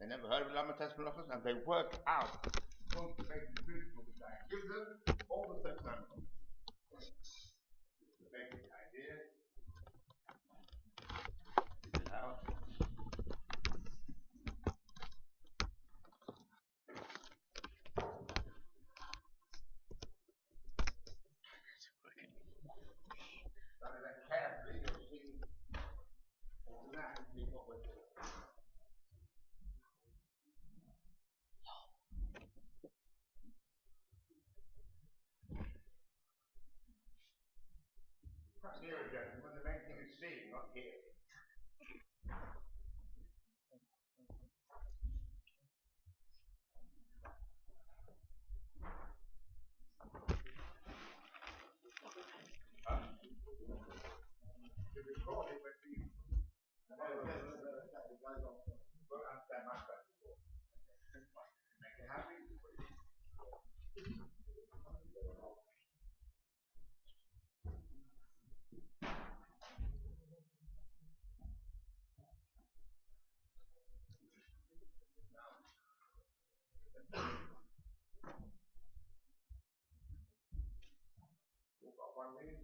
They never heard of Melachot and they work out the basic principles of Dayan. Give them all the 39 melachot. The basic idea. Out. Carefully, you'll see automatically what we're doing. Quite near a gentleman, the main thing is seeing, not hearing. To record it when we won't understand my question before. Make it happy. We've got one minute.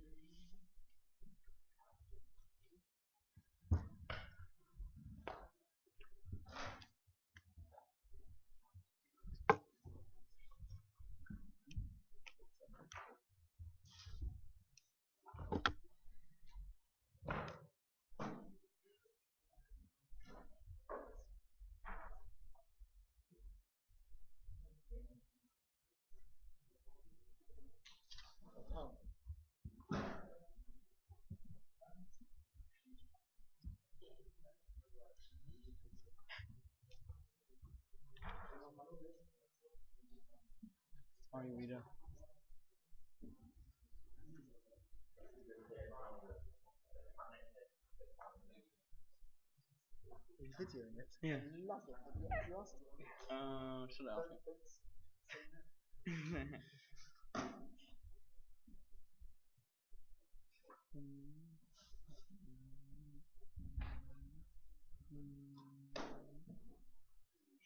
Sorry, Rita. Are you videoing it? Yeah. I love it. Have you asked it? Should I ask it?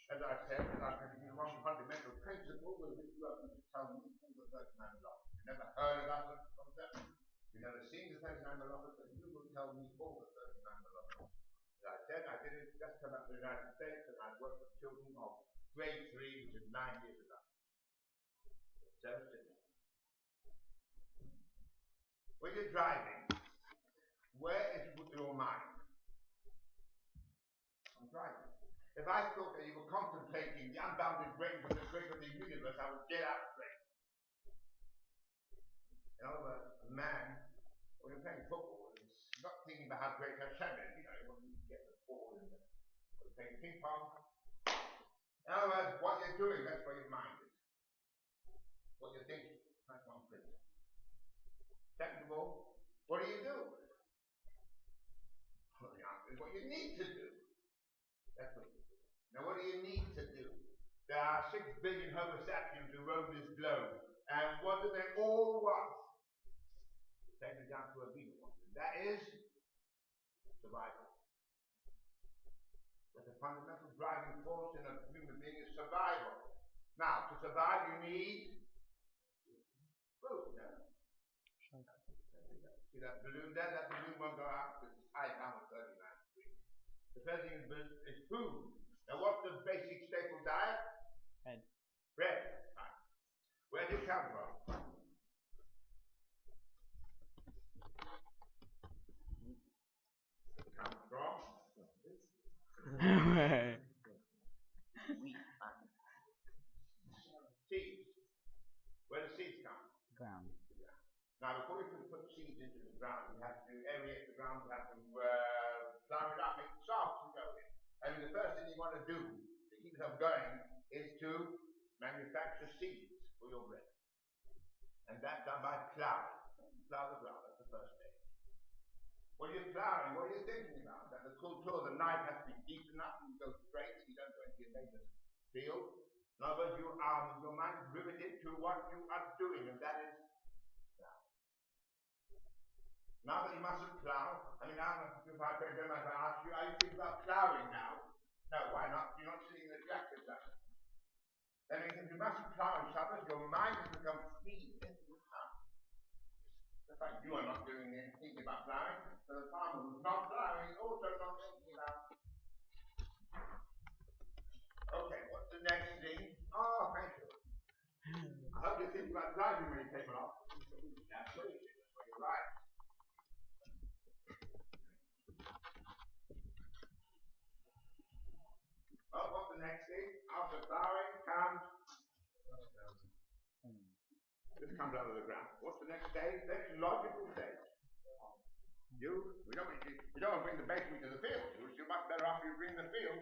As I said, I'm going to give you one fundamental principle with which you have to tell me all the 39 melachot. You never heard of that concept. You never seen the 39 melachot, but you will tell me all the 39 melachot. As I said, I didn't just come back to the United States and I worked with children of grade 3, which is 9 years ago. So simple. When you're driving, where is your mind? I'm driving. If I thought that you were contemplating the unbounded range of the great of the universe, I would get out straight. In other words, a man, when you're playing football, is not thinking about how great Hashem is. You know, when you get the ball in there. Or you're playing ping pong. In other words, what you're doing, that's where your mind is. What you're thinking, that's one principle. Second of all, what do you do? Well, the answer is what you need to do. That's what you do. Now, what do you need to do? There are 6 billion Homo sapiens who roam this globe. And what do they all want? Take it down to a bigger one. That is survival. But the fundamental driving force in a human being is survival. Now, to survive, you need food. No? See that balloon there? That balloon won't go out because it's high down at 39 degrees. The first thing is food. Now, what's the basic staple diet? Bread. Bread. Right. Where did it come from? It comes from seeds. Where do seeds come? Ground. Now, before you can put seeds into the ground, you have to aerate the ground, you have to plow it up, make it soft and go in. I mean, the first thing you want to do to keep them going is to manufacture seeds for your bread. And that's done by plowing. Plow the ground, that's the first stage. When you're plowing, what are you thinking about? That the culture of the knife has to be deep enough and you go straight, so you don't go into your neighbor's field. In other words, your mind is riveted to what you are doing, and that is plowing. Now that you mustn't plow, I mean, now if I ask you, are you thinking about plowing now? No, why not? You're not sitting in mustn't plow on Shabbos, your mind has become free into the heart. In fact, you are not doing anything about plowing, so the farmer who's not plowing is also not thinking about. Okay, what's the next thing? Oh, thank you. I hope you think about driving when you take it off. Absolutely, that's where you're right. Oh, what's the next thing? After plowing comes. This comes out of the ground. What's the next stage? Next logical stage. We don't want to bring the bakery to the field. You're much better off you bring the field.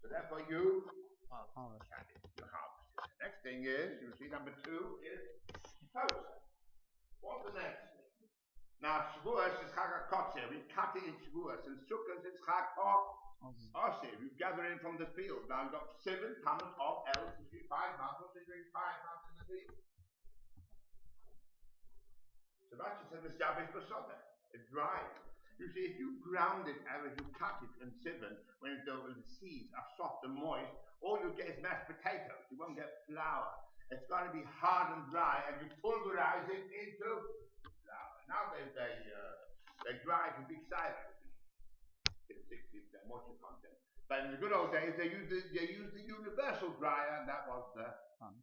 So therefore you harvest. You harvest. Next thing is, you see number 2 is post. What's the next thing? Now Shavuos is Chag HaKotzeh. We cut it in Shavuos, and Sukkot is Chag HaOseh. We gather in from the field. Now we've got 7 tons of else, 5 months, we're doing 5 months in the field. So Rashi said the Shabbos Basotah. It's dry. You see, if you ground it, as you cut it and sieve when the seeds are soft and moist, all you get is mashed potatoes. You won't get flour. It's got to be hard and dry, and you pulverize it into flour. Now they dry it in big silos, 60% moisture content. But in the good old days, they used the universal dryer, and that was the fun.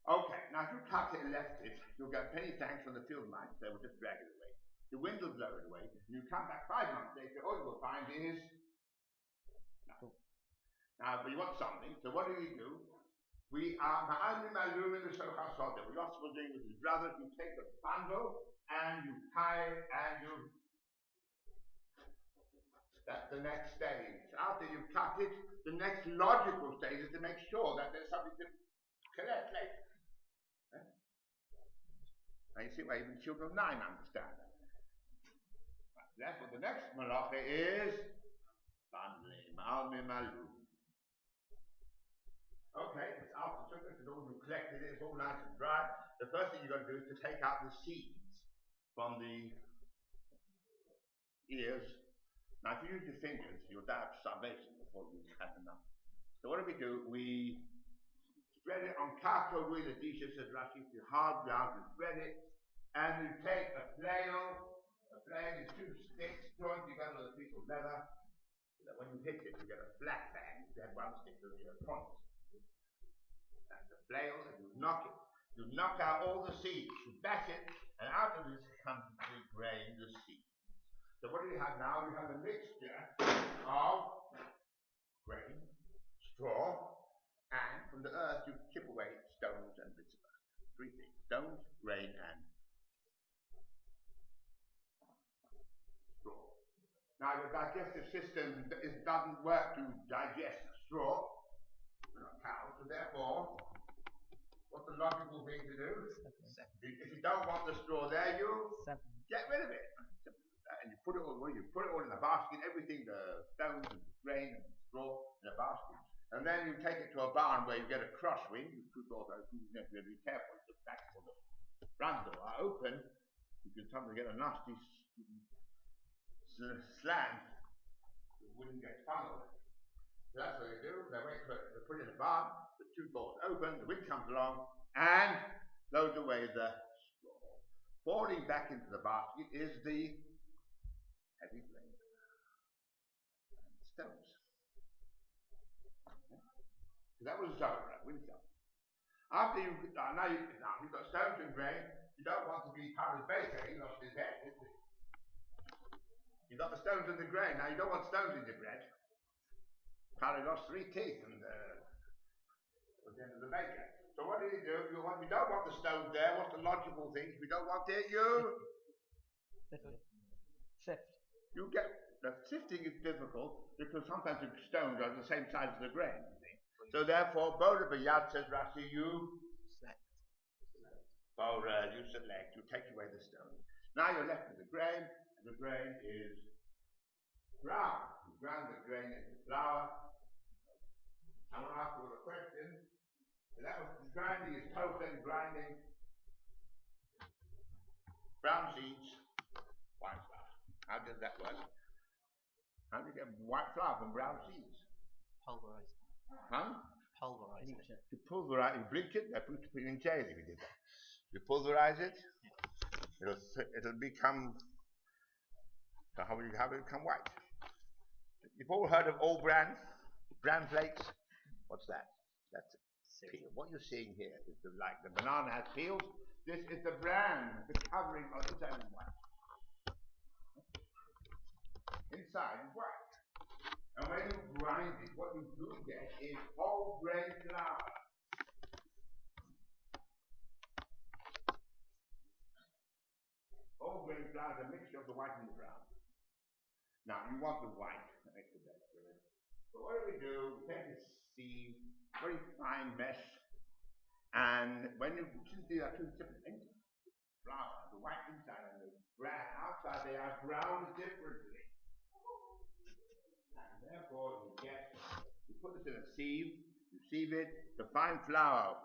Okay, now if you cut it and left it, you'll get penny thanks from the field mice. They will just drag it away. The wind will blow it away, and you come back 5 months later, all you will find is nothing. Now, but you want something, so what do? We are ma'alim alum in the Shulchan Soda. We also were doing with his brothers. You take a bundle and you tie it, and you. That's the next stage. After you've cut it, the next logical stage is to make sure that there's something to collect later. Now you see why even children of 9 understand that. That's what the next malacha is. Bundling, ma'almim alum. Okay, it's after Sukkot, it's all you collected it, it's all nice and dry. The first thing you've got to do is to take out the seeds from the ears. Now, if you use your fingers, you'll die of starvation before you have enough. So what do? We spread it on kato with the dishes, says Rashi, you hard ground, you spread it, and you take a flail. A flail is 2 sticks joined together with a piece of leather, so that when you hit it, you get a flat bang. If you have 1 stick, you'll get a point. That's the flail, and you knock it. You knock out all the seeds, you bash it, and out of this comes the grain, the seeds. So what do you have now? You have a mixture of grain, straw, and from the earth you chip away stones and bits of earth. 3 things: stones, grain, and straw. Now the digestive system doesn't work to digest straw. We're not cows, so therefore, what's the logical thing to do? If you don't want the straw there, you get rid of it. And you put it all in a basket, everything, the stones and grain and straw in a basket. And then you take it to a barn where you get a crosswind. You put all those, you have to be careful. The back or the front door are open. You can sometimes get a nasty slam. The wind gets funneled. So that's what they do. They wait for it. They put it in a barn. The 2 doors open. The wind comes along and blows away the straw. Falling back into the basket is the heavy grain and stones. So that was Zorah, wind zone. After you've got stones and grain, you don't want to be Paris Baker. He lost his head, didn't he? You've got the stones and the grain. Now you don't want stones in your bread. Paris lost 3 teeth and was the end of the baker. So what do? You don't want the stones there. What's the logical thing? If you don't want it, you sift. You get the sifting is difficult because sometimes the stones are the same size as the grain. So therefore, Bora B'yad, says Rashi, you select. Bora, you select. You take away the stones. Now you're left with the grain, and the grain is ground. You ground the grain into flour. I want to ask you a question. That was grinding is toasting, grinding brown seeds, white flour. How does that work? How do you get white flour from brown seeds? Pulverized. Huh? Pulverize it. You pulverize, you bleach it, they put you in jail if you did that. You pulverize it, it'll become, so how will it become white? You've all heard of all bran flakes? What's that? That's peel. What you're seeing here is like the banana has peels. This is the bran, the covering of the inside is white. Inside is white. And when you grind it, what you do get is whole grain flour. Whole grain flour is a mixture of the white and the brown. Now, you want the white, that makes the best of it. So what do? We take a sieve, very fine mesh, and when you see that two different things, flour, the white inside and the brown outside, they are ground differently. And therefore you put this in a sieve, you sieve it, the fine flour,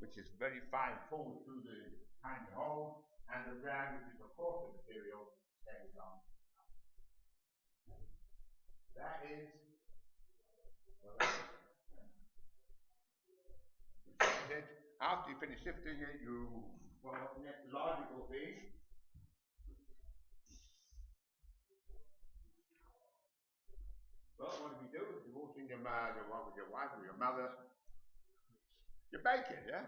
which is very fine, falls through the tiny hole, and the bran, which is the coarser material, stays on. That is what that is. After you finish sifting it, well, the next logical thing well, what do we do? If you're watching your wife or your mother, you bake it, yeah?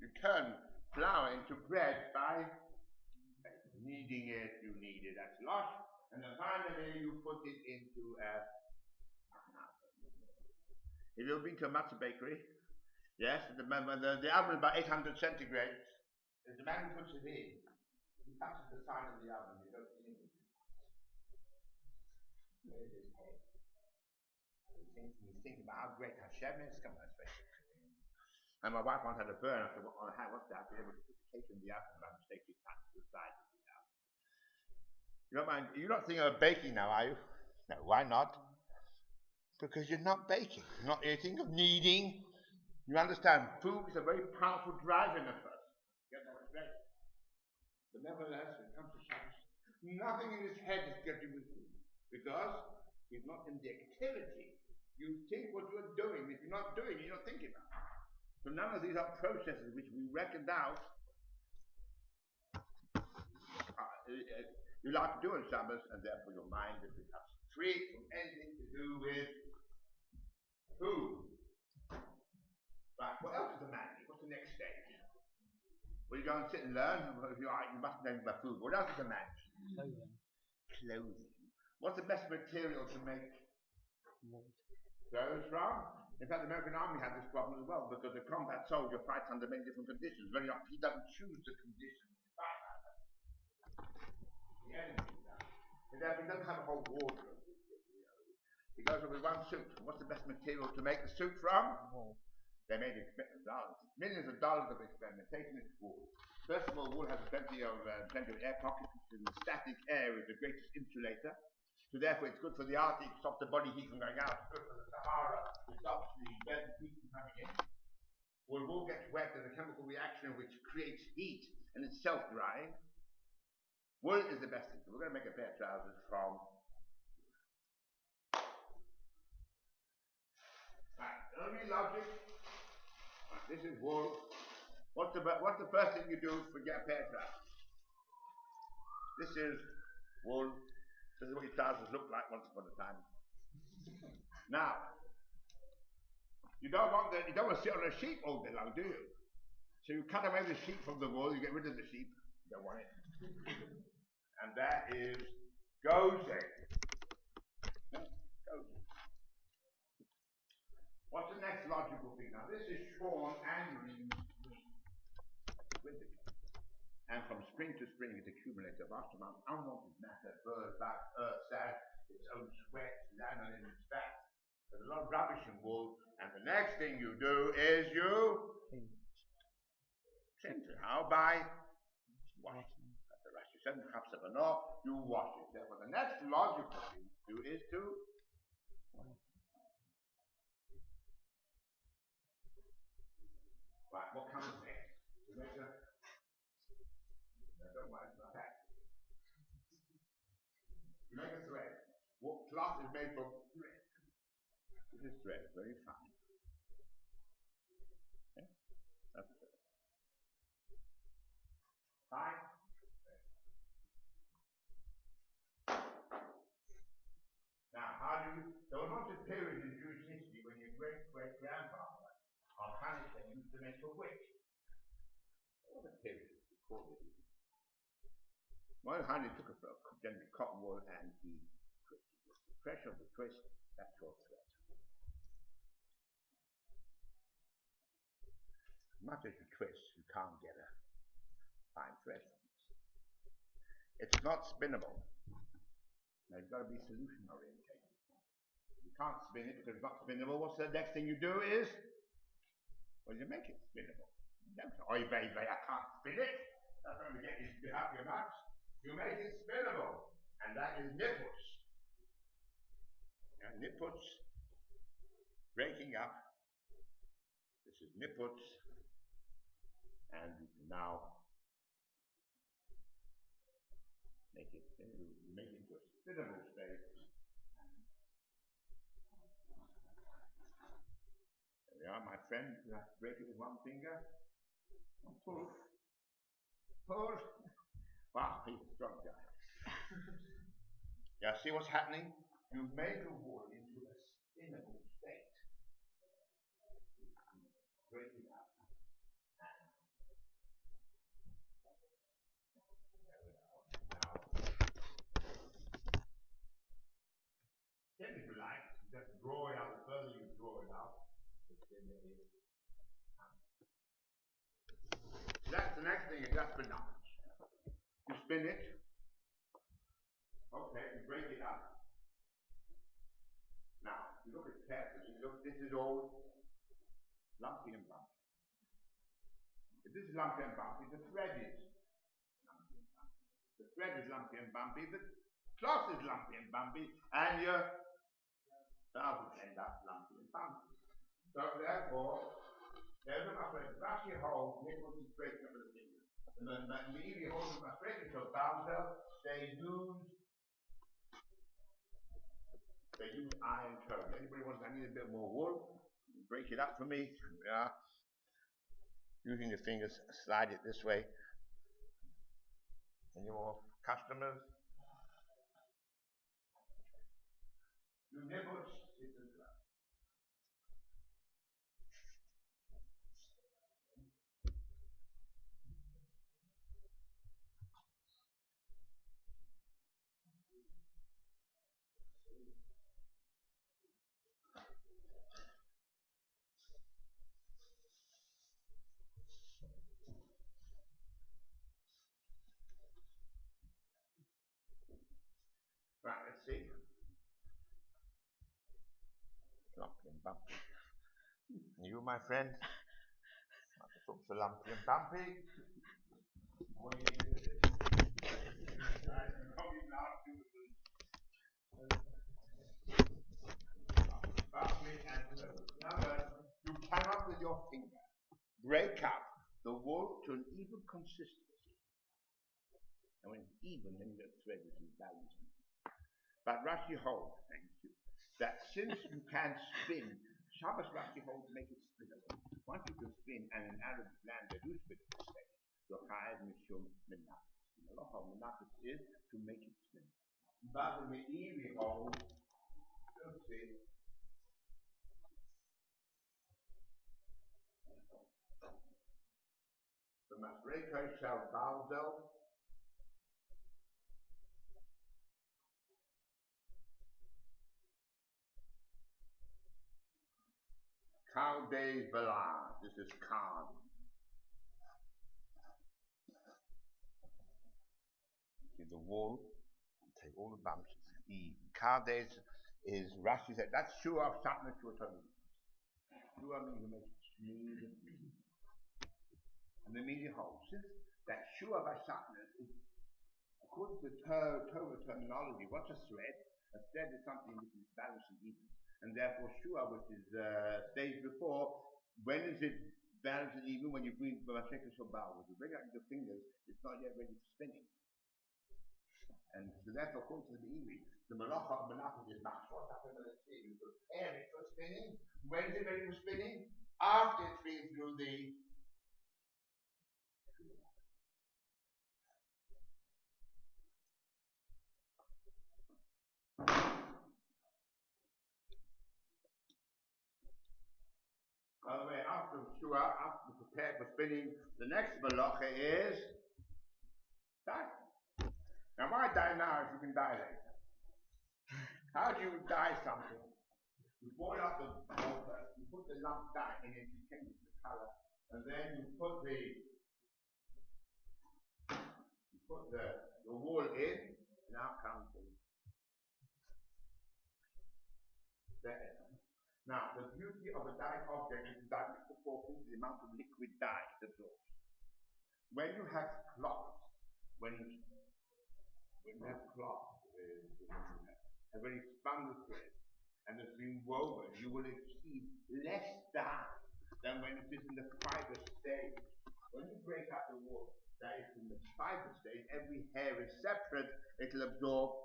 You turn flour into bread by kneading it, you knead it at slush, and then finally you put it into a if you've been to a matzo bakery, yes, the oven is about 800 centigrade, the man who puts it in, he touches the side of the oven, you don't see anything. There's his head. He's thinking about how great Hashem is. Come on, let's face it. And my wife once had a burn. I said, what's that? We put the cake in the oven by mistake, you touch the side of the oven. You don't mind, you're not thinking of baking now, are you? No, why not? Because you're not baking. You're not eating, of kneading. You understand, food is a very powerful drive in a person. Get that straight. But nevertheless, when it comes to Shabbos, nothing in his head is getting with food. Because he's not in the activity. You think what you're doing. If you're not doing it, you're not thinking about it. So none of these are processes which we reckoned out you like to do on Shabbos, and therefore your mind is becomes free from anything to do with food. Right, what else is the man need? What's the next stage? Well, you go and sit and learn, you must know about food. What else is the man need? Clothing. What's the best material to make clothes from? In fact, the American Army had this problem as well, because the combat soldier fights under many different conditions. Very often, he doesn't choose the conditions to fight under. The enemy does. And therefore, he doesn't have a whole wardrobe. He goes with one suit. What's the best material to make the suit from? They made dollars, millions of dollars of experimentation into wool. First of all, wool has plenty of air pockets, and the static air is the greatest insulator. So therefore, it's good for the Arctic, stops the body heat from going out. It's good for the Sahara, it stops the desert heat from coming in. Well, wool gets wet, there's a chemical reaction which creates heat, and it's self-drying. Wool is the best thing. So we're going to make a pair of trousers from. Right, only logic. Right, this is wool. What's the first thing you do to get a pair of trousers? This is wool. This is what your trousers look like once upon a time. Now, you don't want to sit on a sheep all day long, do you? So you cut away the sheep from the wool, you get rid of the sheep. You don't want it. And that is gozing. What's the next logical thing? Now, this is shorn annually in winter. And from spring to spring, it accumulates a vast amount of unwanted matter, bird, bugs, earth, sand, its own sweat, lanolin, and its fat. There's a lot of rubbish in wool, and the next thing you do is you cleanse it. How? By washing. That's the Rashi said, you wash it. Therefore, the next logical thing to do is to right, what comes next? Don't worry about that. You make a thread. What cloth is made from thread? This is thread, very fine. There was not a period in Jewish history when your great-great-grandfather on Hanukkah used to make a wick. What a period recorded. Well, Hanny took a generally cotton wool and he twisted it. The pressure of the twist, that's your thread. As much as you twist, you can't get a fine thread from this. It's not spinnable. Now you've got to be solution orientated. You can't spin it because it's not spinnable. What's the next thing you do is, well, you make it spinnable. You don't say, oy vey vey, I can't spin it. That's going to get you out your nuts. You make it spinnable. And that is nipples. And nipples breaking up. This is nipples. And you can now make it into a spinnable state. There we are, my friend. You have to break it with one finger. And pull. Pull. Wow, he's a strong guy. Yeah, see what's happening? You've made the wool into a spinnable state. Break it up. Then if you like, just draw it out. The further you draw it out, the thinner it is. That's the next thing is just bananas. You spin it. Okay, you break it up. Now, if you look at it carefully, look, this is all lumpy and bumpy. If this is lumpy and bumpy, the thread is lumpy and bumpy. The thread is lumpy and bumpy, the cloth is lumpy and bumpy, and your valves end up lumpy and bumpy. So therefore, there's a rusty hole, nipples and straight up the fingers. And then immediately holes in my straight so valves, they use iron toe. Anybody wants, I need a bit more wool, break it up for me. Yeah. Using your fingers, slide it this way. Any more customers? You nibbles, it's a glove. Right, let's see. Lumpy and bumpy. And you, my friend, not to talk so lumpy and bumpy. What do you do with this? You cannot with your finger break up the wool to an even consistency. And when it's even, then you get thread which is balanced. But Rashi holds, thank you, that since you can spin, Shabbos Rashi holds make it spinnable. Once you can spin, and in Arab land they do spin at this stage, your chayav mishum menachos. The Melachot menachos is to make it spin. But the Meiri holds, don't see. The Masreko shall balzel. Kal days Bala. This is calm. See the wool, take all the bumps, even. Kal days is Rashi said that's shua of shatnez to a total. Shua means you make it smooth and easy. And the meaning holds. Since that shua of shatnez is, according to Torah terminology, what's a thread? A thread is something which is balanced and even. And therefore, shua, which is stage before, when is it balanced and even? When you bring the Masreko Shobal. When you bring out your fingers, it's not yet ready for spinning. And so therefore, according to the Meiri, the Melachot menachos is machshot up in the sea. You prepare it for spinning. When is it ready for spinning? After it's been through the Shua, after prepared for spinning, the next Melachot is dye. Now why dye now if you can dye later? How do you dye something? You boil up the water, you put the lump dye in it, you change the color, and then you put the wool in, and out comes there. Now, the beauty of a dyed object is that it proportions the amount of liquid dye it absorbs. When you have cloth, when you have cloth, has already spun the thread and has been woven, you will achieve less dye than when it is in the fiber stage. When you break up the wool that is in the fiber stage, every hair is separate, it will absorb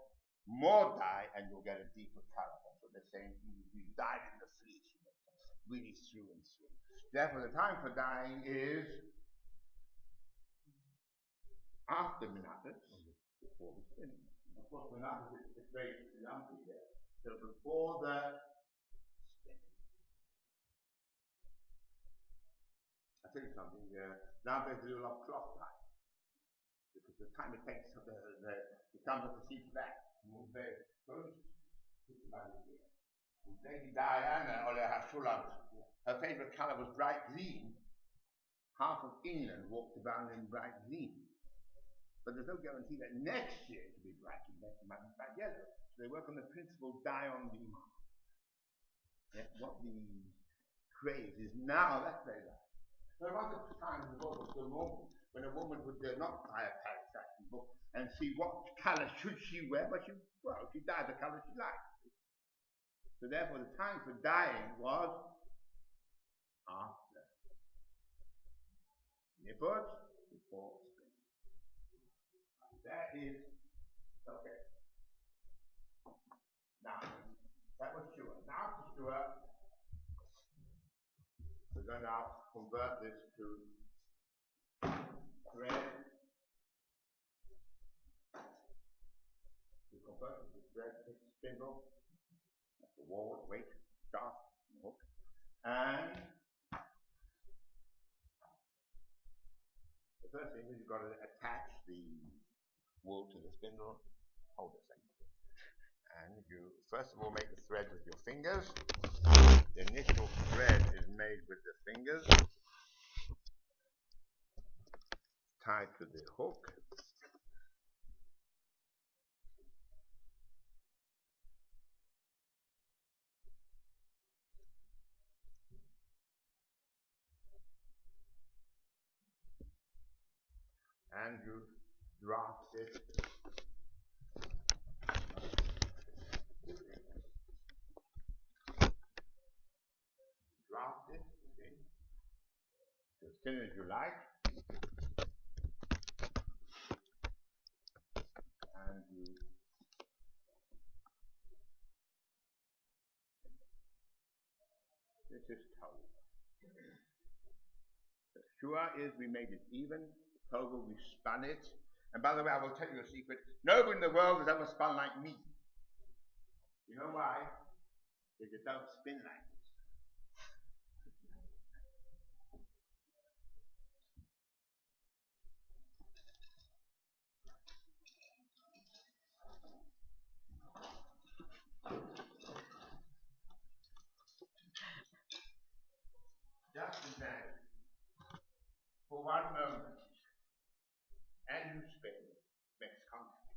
more dye and you'll get a deeper color. That's what they're saying. You dyed in the fleece, really through and through. Therefore, the time for dyeing is after Melachot, before the spinning. Of course, Melachot is very lumpy here. So before the spinning. I'll tell you something. Nowadays we do a lot of cloth dye. Because the time it takes the camera to see flat. Very close. Lady Diana, her favorite color was bright green. Half of England walked around in bright green. But there's no guarantee that next year it will be bright green, it might be bright yellow. So they work on the principle dye on demand. Yeah, what the craze is now, that's very right. There was a time in the book of the woman when a woman would not buy a Paris fashion book and see what color should she wear, but she dyed the color she liked. So therefore the time for dyeing was after nippers, before spinning. That is okay. Now that was sure. Now for sure we're going to convert this to thread. We convert it to thread, spindle. The wall, weight, shaft, hook, and the first thing is you've got to attach the wool to the spindle. Hold it a second. And you first of all make the thread with your fingers. The initial thread is made with the fingers, tied to the hook. And you draft it. Draft it, okay, as thin as you like. And you this is tow. The shua is we made it even. Togo, we spun it. And by the way, I will tell you a secret. Nobody in the world has ever spun like me. You know why? Because you don't spin like this. Just in time. For one moment. And you spin. Makes contact.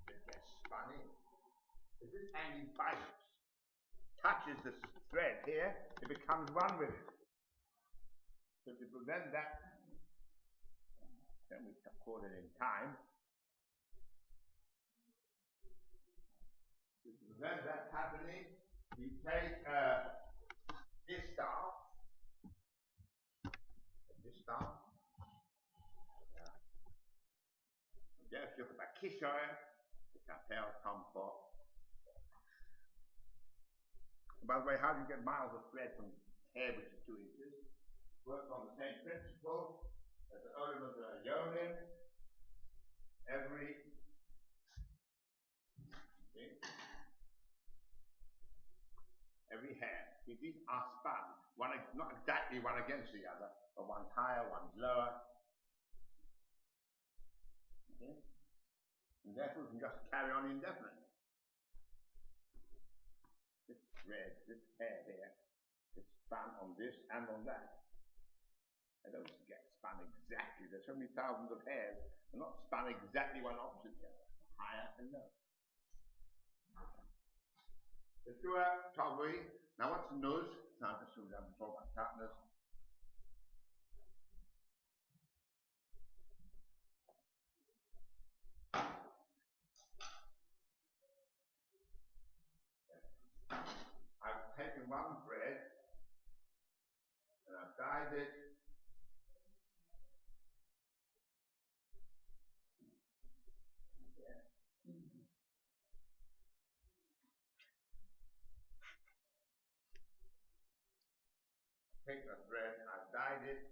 It gets spun in. If this hanging fibers touches the thread here, it becomes one with it. So to prevent that, then we caught it in time. To prevent that happening, we take this staff. Just look at the kishoy, the kapel comfort. By the way, how do you get miles of thread from hair which is 2 inches? Work on the same principle as the elements of yonin. Every hair. See, these are spun. not exactly one against the other, but one's higher, one's lower. Okay? And therefore we can just carry on indefinitely. This thread, this hair here, is spun on this and on that. They don't get spun exactly. There's so many thousands of hairs. They're not spun exactly one opposite the other. Higher and lower. The Shua Tavui. Now what's nuz? Now just so we have to talk about partners. I've taken one thread and I've dyed it. Take the thread, I've dyed it.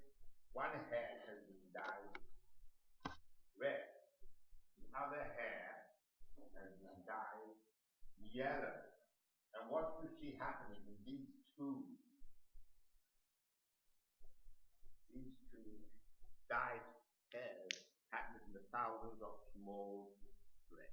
One hair has been dyed red. The other hair has been dyed yellow. And what you see happening in these two dyed hairs happening in the thousands of small threads.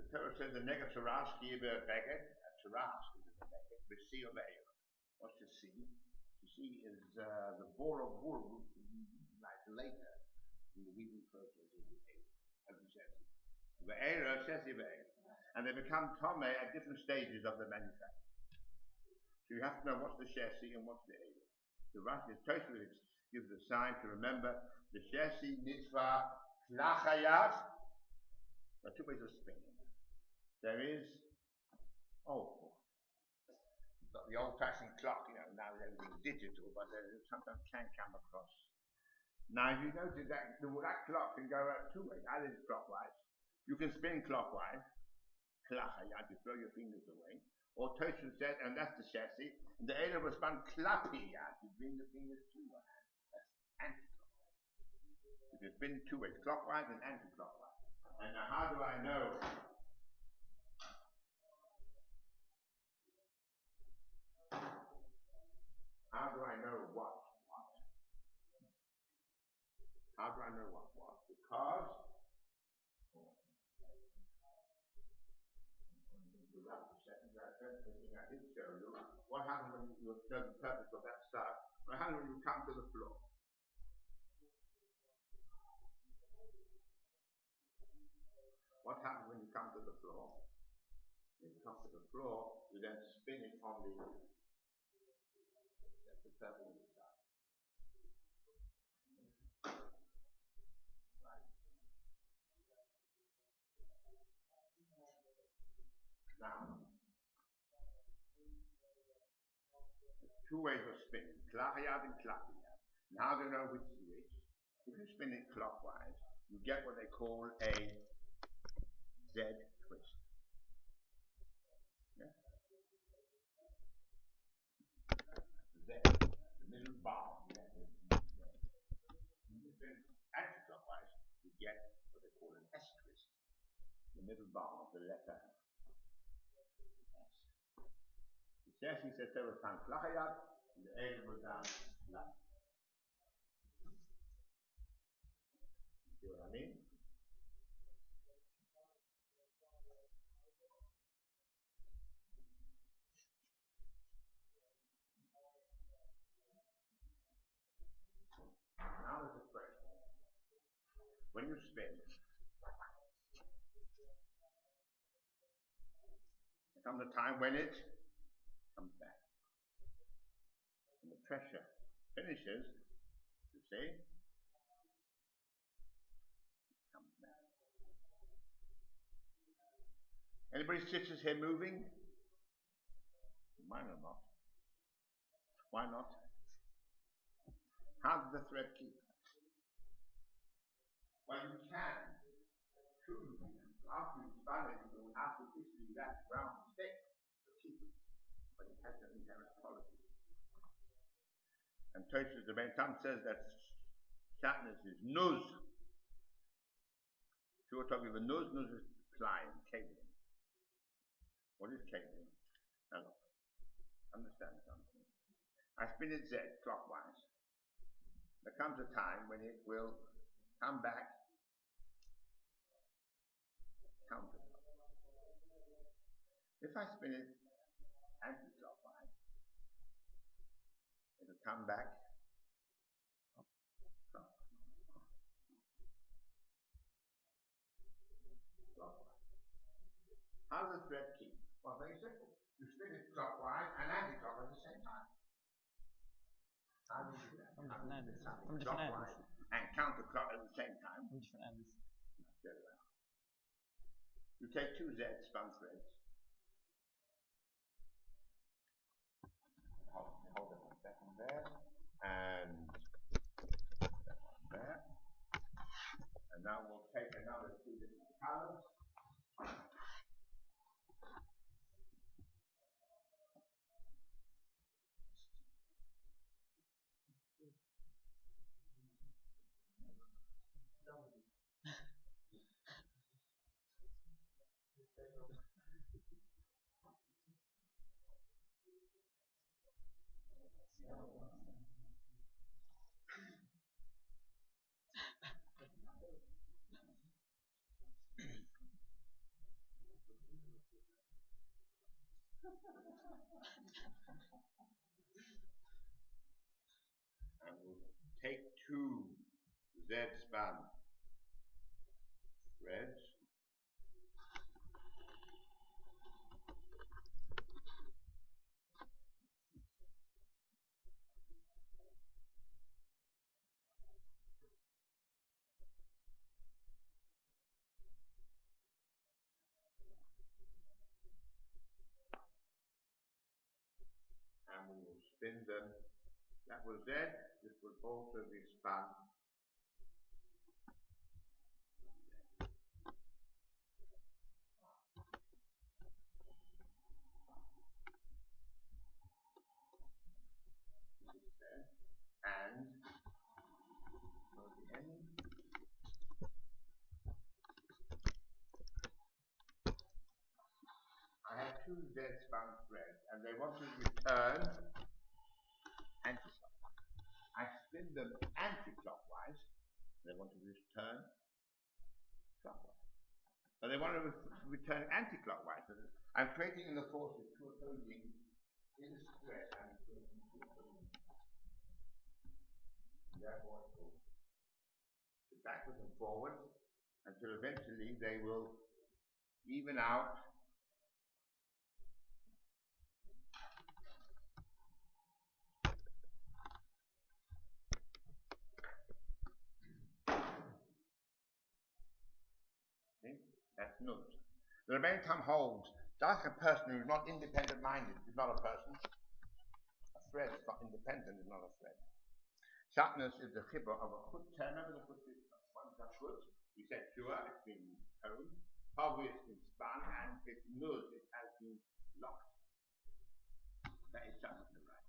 The Torah says the nega tarash give a beget, a tarash is a beget, the sea of air. What's the sea? The sea is the bore of wool to be utilized later in the weaving process of the air, as we said. The air says the air. And they become tome at different stages of the manufacture. So you have to know what's the chassis and what's the air. The Rashi totally gives a sign to remember the chassis mitzvah klachayat. There are two ways of spinning. There is, the old-fashioned clock, now everything's digital, but sometimes can come across. Now, you notice that clock can go two ways. Either it's clockwise. You can spin clockwise. Klachayat, you throw your fingers away. Or Tosha said, and that's the chassis. And the Ela was spun klapiyat, you bring the fingers to your hand. That's anti-clockwise. You can spin two ways, clockwise and anti-clockwise. And now how do I know? How do I know what? How do I know what? Because I did show you what happens when you know the purpose of that stuff. What happens when you come to the floor? What happens when you come to the floor? When you come to the floor, you then spin it on the purpose of the stuff. Right. Now, two ways of spinning, klachayat and klapiyat. Now they know which is which. If you spin it clockwise, you get what they call a Z twist. Yeah? Z, the middle bar. If you spin anti-clockwise, you get what they call an S twist. The middle bar of the letter S. He says several times klachayat, and the A goes down klap. See what I mean? Now there's a question. When you spin, there comes a time when it comes back. And the pressure finishes, you see, comes back. Anybody's stitches here moving? Mine are not. Why not? How does the thread keep? Well, you can. After you spun it, you have artificially wrapped around the stick to keep it, but it has no inherent quality. And Tosfos the Tam says that shatnez is nuz. If you were talking about nuz is plying, cabling. What is cabling? Now look, understand something. I spin it Z clockwise. There comes a time when it will come back counterclockwise. If I spin it anti-clockwise, it will come back clockwise. How does the thread keep? Well, very simple. You spin it clockwise and anti-clockwise at the same time. How do you do that? From different ends. From different ends. And counterclockwise at the same time. From different ends. Very well. You take two Z spun threads. Hold them a second there. And that one there. And now we'll take another two different colors. And we'll take two Z span threads. And we will spin them. That was Z. This will also be spun. And the end. I have two Z spun threads and they want to return anti-clockwise. I spin them anti-clockwise. They want to return clockwise. So they want to return anti-clockwise. So I'm creating in the forces two opposing in the thread and creating two opposing. Therefore it goes backwards and forwards until eventually they will even out. That's nut. The remaining time holds. Just a person who is not independent minded is not a person. A thread is not independent, is not a thread. Shatnez is the chibur of a chut. Remember the chut is one chut. We said shua, it's been honed. Probably it's been spun and it's nuz, it has been locked. That is shatnez the right.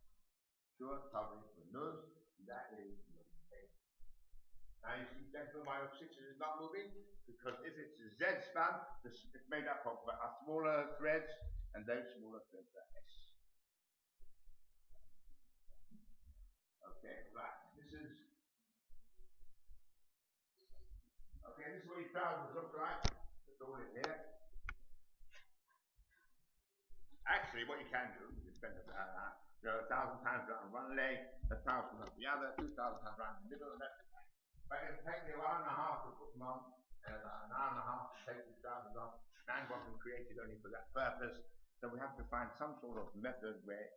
Shua, probably for nuz, that is nuz. Now you see, gentlemen, why the 6 is not moving? Because if it's a Z span, it's made up of smaller threads, and those smaller threads are S. Okay, right. This is what your trousers look like. It's all in here. Actually, what you can do, you spend go 1,000 times around one leg, 1,000 on the other, 2,000 times around the middle, and that's it. But it'll take me 1 hour and a half to put them on, and an hour and a half to take the trousers off. Man wasn't created only for that purpose, so we have to find some sort of method where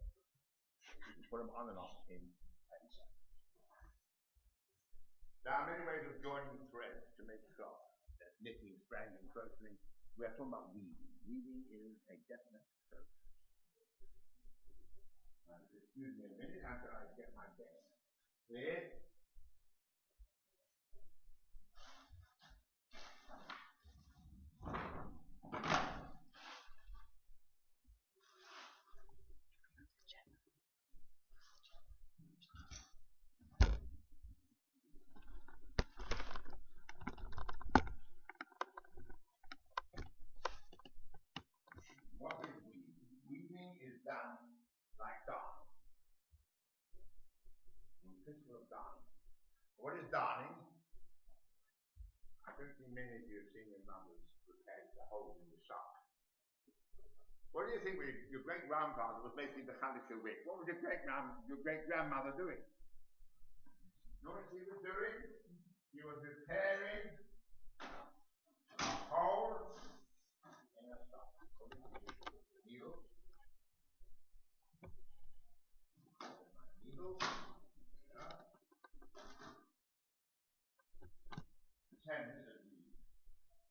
you can put them on and off in place. There are many ways of joining threads to make cloth. There's knitting, spranging, crocheting. We are talking about weaving. Weaving is a definite process. Excuse me a minute after I get my best. There. 15 minutes you've seen your numbers prepared the hole in the sock. What do you think your great-grandfather was making the Hanukkah wick? What was your great-grandmother doing? You know what she was doing? She was repairing a hole in a sock. Needles. Needles. Yeah. 10 is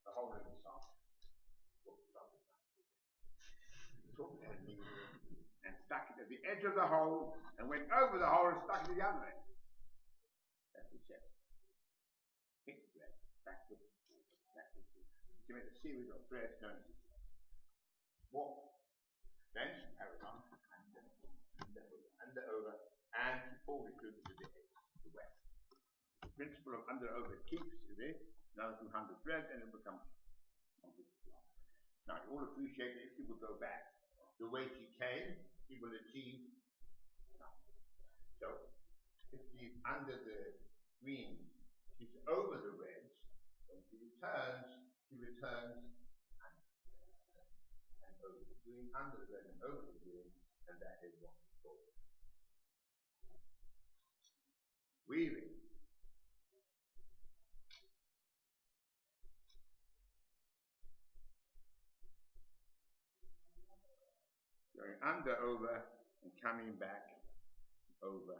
the hole in the sock. And stuck it at the edge of the hole and went over the hole and stuck it at the other end. That's the chest. Pick thread, backward, backward. You make a series of threads going to the chest. Walk. Then carry on, under, over, and forward through the west. The principle of under over keeps this, another 200 threads, and it becomes completely long. Now you all appreciate that if you will go back the way she came, she will achieve nothing. So, if she's under the green, she's over the reds. When she returns and over the green, under the red and over the green, and that is what we call weaving. Going under, over, and coming back, over.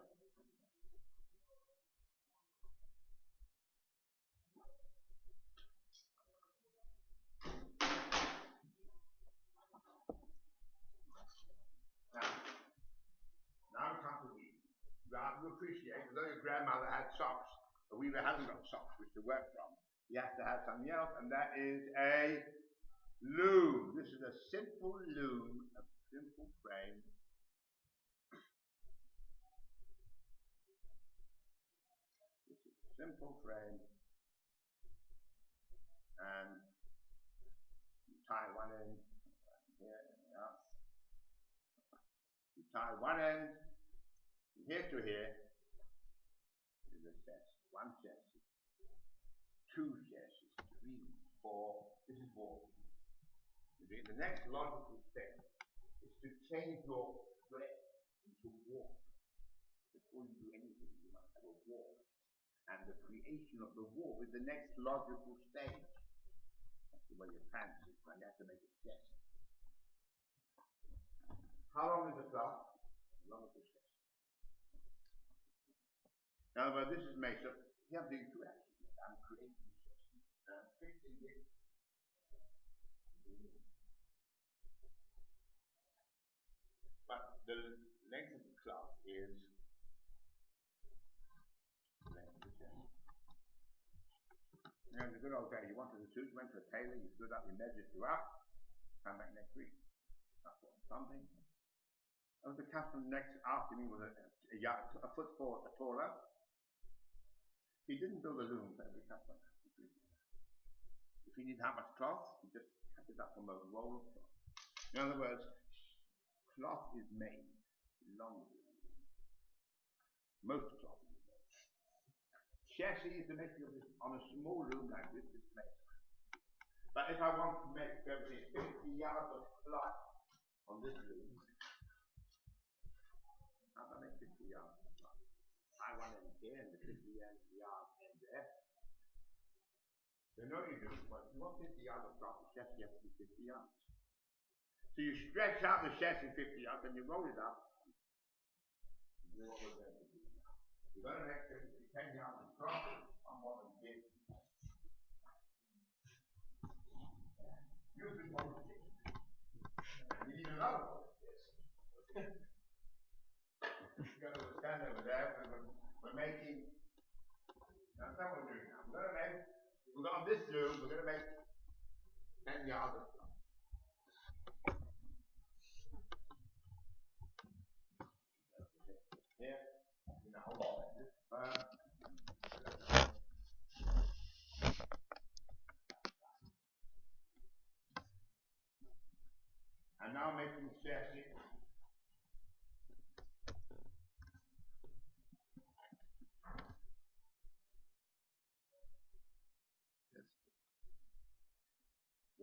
Now we come to weave. You have to appreciate, although your grandmother had socks, a weaver hasn't got socks which to work from. He has to have something else, and that is a loom. This is a simple loom, a simple frame. This is a simple frame, and you tie one end here, yeah. You tie one end from here to here. Is a chest. One chest, two chests, 3, 4. This is walking. The next logical step is to change your thread into walk. Before you do anything, you must have a walk. And the creation of the walk is the next logical stage. That's the way your pants is, and you have to make a chest. How long is the cloth? As long as the chest. Now, but this is made up. You have to do 2 actions. I'm creating the chest. I'm fixing it. But the length of the cloth is the length of the chest. You know, the good old day, you wanted a suit, you went to a tailor, you stood up, you measured you up, come back next week. That's what something. That was the custom next after me was a foot taller. He didn't build a loom for every customer. If he needed that much cloth, he just cut it up from a roll of cloth. In other words, cloth is made longer. Most cloth is made. Chassis is the making of this on a small loom like this is made. But if I want to make, say, 50 yards of cloth on this loom, how do I make 50 yards of cloth? I want it here and the 50 yards end there. So no you do, but if you want 50 yards of cloth, the chassis has to be 50 yards. So you stretch out the chassis 50 yards and you roll it up. This is what we're going to do now. We're going to make 10 yards of cloth on what we did. Use this one with this. We need another one with this. Go to the stand over there. We're making. That's what we're doing now. We're on this loom, we're going to make 10 yards of cloth. Here, you know, I'm now making chassis.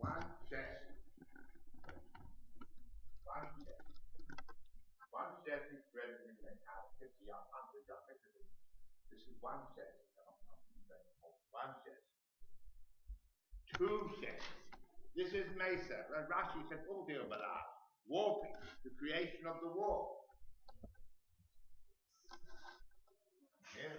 One chest. One chest is spread in the house, 50 yards, 100 yards. This is one chest. One chest. Two chests. This is Mesa. Rashi said, "Oh dear, warping, the creation of the wall." Yeah.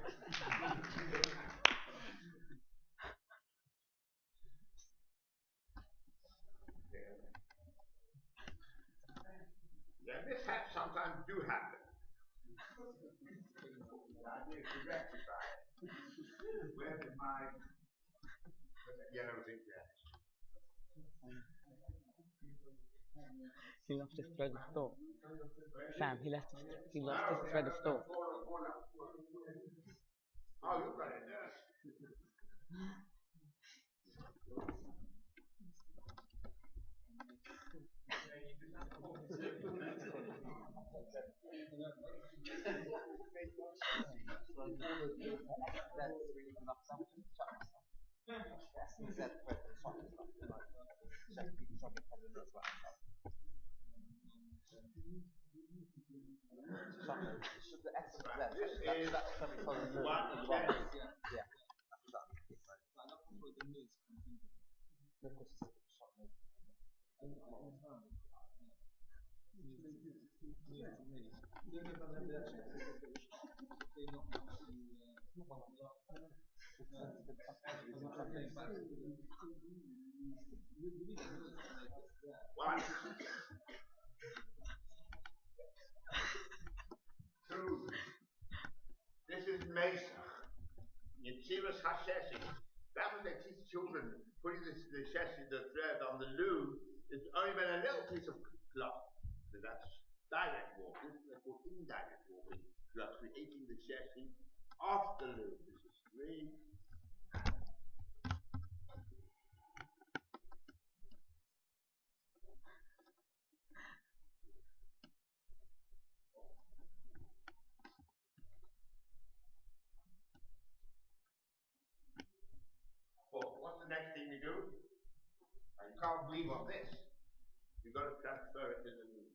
Yeah, mishaps sometimes do happen. The idea is to rectify it. Where did my yellow thing there? He lost his thread of thought. Sam, he lost his thread of thought. Oh, you got it there. One. Two. This is Mesa. Yitzivas Hasheshi. That was they teach children putting the sheshi, the thread on the loom. It's only been a little piece of cloth. So that's direct walking. They're called indirect walking. You are creating the sheshi off the loom. This is 3. What's the next thing you do? You can't leave on this. You've got to transfer it to the loom.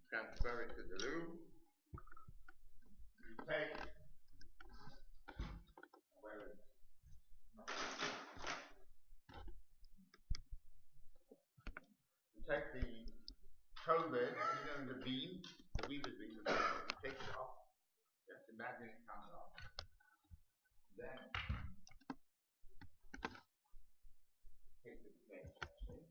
Transfer it to the loom. You take the toe bed, the beam, the weaver's beam, take it off. Just imagine it comes off. Then take the thread, see?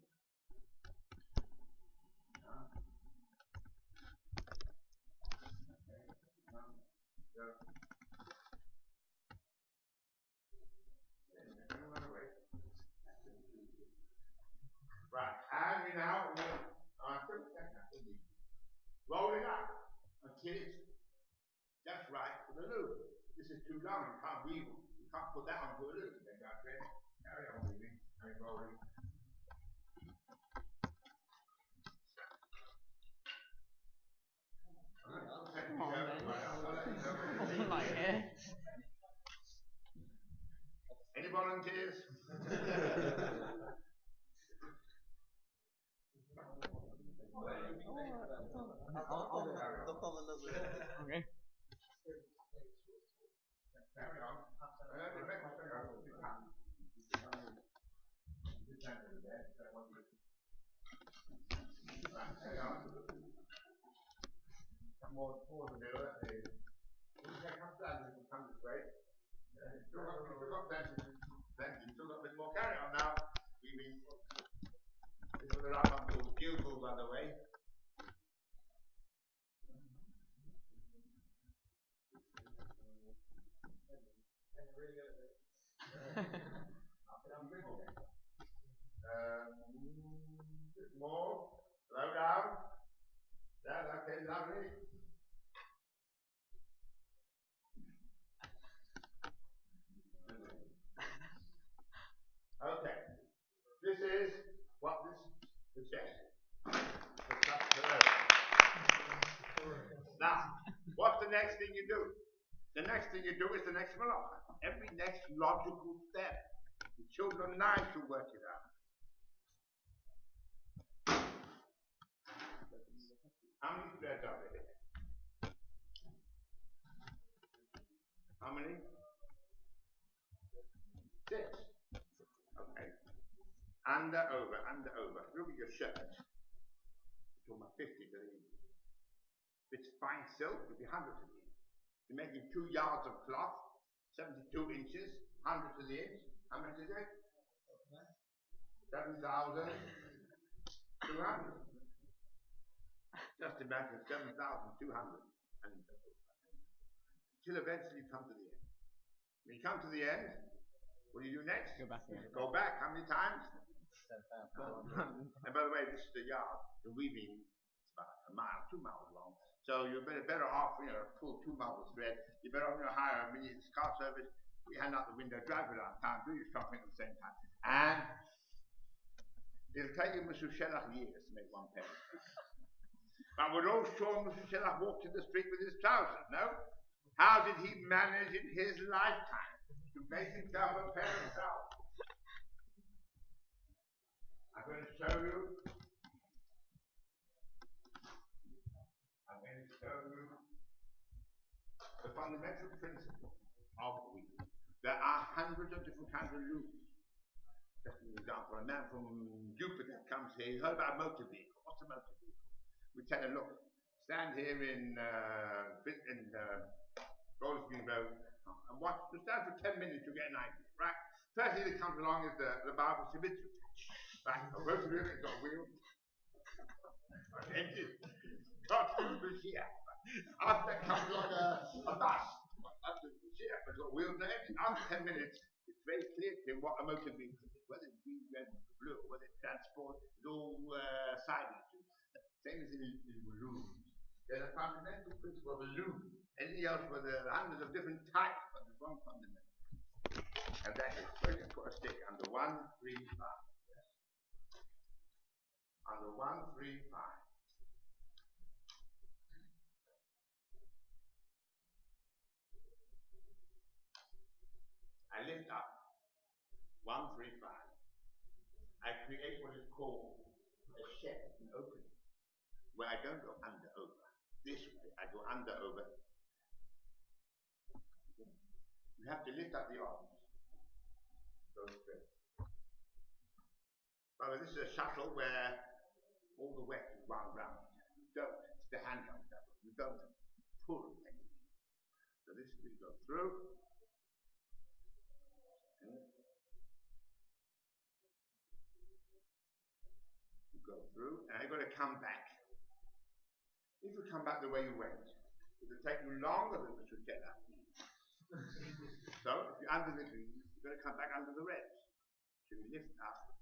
Right, and we now roll it up until it's just right for the loop. This is too long, you can't weave. You can't put that onto a loop. Then carry on weaving and rolling. Any volunteers? Okay. Carry on. Some more pause a bit. Come down, come this way. Still got plenty. Still got a bit more. Carry on now. This is the right one called Gilgul, by the way. Bit more. Slow down. That's okay, lovely. Okay. This is what this is. Now, what's the next thing you do? The next thing you do is the next malach. Every next logical step The children and I should work it out. How many threads are there? How many? 6. Okay. Under, over, under, over. Look at your shirt. You're talking about 50 to the inch. If it's fine silk, it'll be 100 to the inch. You're making 2 yards of cloth, 72 inches, 100 to the inch. How much is it? 7,200. Just imagine 7,200. Until eventually you come to the end. When you come to the end, what do you do next? Go back again. Go back. How many times? 7,000. And by the way, this is the yard. The weaving is about a mile, 2 miles long. So you're better off, pull 2 miles of thread. You're better off, hire a mini car service. We hand out the window, drive around town, do your shopping at the same time. And it'll take you Mr. Shelach years to make one pair. But we're all sure Mr. Shelach walked in the street with his trousers, no? How did he manage in his lifetime to make himself a pair of trousers? I'm going to show you the fundamental principle of weaving. There are hundreds of different kinds of looms. Just an example, a man from Jupiter comes here, he's heard about a motor vehicle. What's a motor vehicle? We tell him, look, stand here in Goldsgreen Road and watch, stand for 10 minutes to get an idea, right? First thing that comes along is the Bible Shibitzu. Right, a motor vehicle, it's got wheels, an engine, got two machines. After that comes along a bus. After the machine, it's got wheels and engine. After 10 minutes, it's very clear to him what a motor vehicle is. Whether it's green, red, blue, whether it's transport, it's all side issues. Same as in looms. There's a fundamental principle of a loom. Anything else where there are hundreds of different types, but there's one fundamental. And that is where you put a stick under 1, 3, 5. Yes. Under 1, 3, 5. I lift up 1, 3, 5. I create what is called a shed, an opening, where I don't go under over. This way, I go under over. You have to lift up the arms. Go straight. But this is a shuttle where all the wet is wound round. You don't, it's the handheld shuttle. You don't pull anything. So this we go through. You go through, and you've got to come back. If you come back the way you went, it will take you longer than the Shutella. So, if you're under the greens, you've got to come back under the reds. So you lift up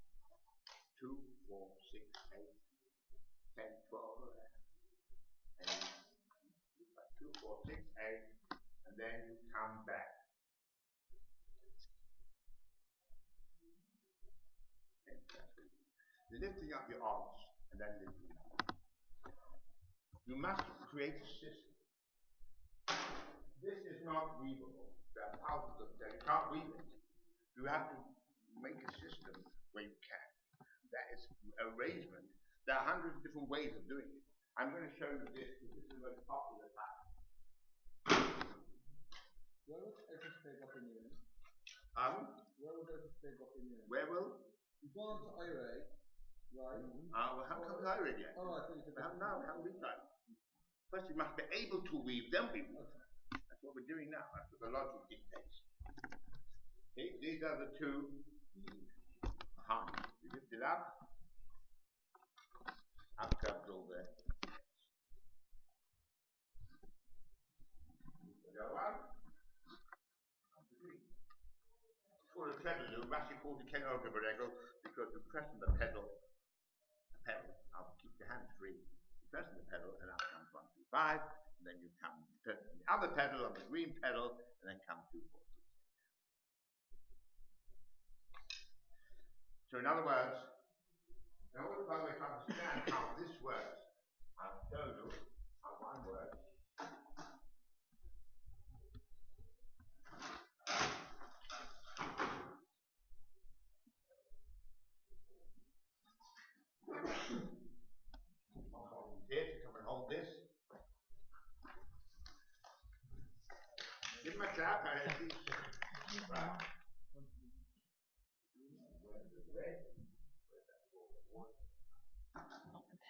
2, 4, 6, 8, 10, 12, 8, 2, 4, 6, 8, and then you come back. You're lifting up your arms, and then lifting up. You must create a system. This is not weavable. There are thousands of them. You can't weave it. You have to make a system where you can. That is arrangement. There are hundreds of different ways of doing it. I'm going to show you this because this is the most popular pattern. Where would Ezra take up in the end? Where will Ezra take up in the end? Where will? You've gone to Ira, right? Well, how come Ira yet? Oh, I think you said we haven't reached that. First, you must be able to weave, then we weave. Okay. That's what we're doing now. That's what the logic dictates. Okay, these are the two harmonies. You lift it up. Up comes all the go up. For the treadle loom, actually called the Ken Ogabarego because you press on the pedal, I'll keep your hands free. You press on the pedal, and out comes 1, 2, 5, and then you come turn on the other pedal, on the green pedal, and then come 2, 4, 6. So in other words, in order to understand how this works, I'll show you how one works.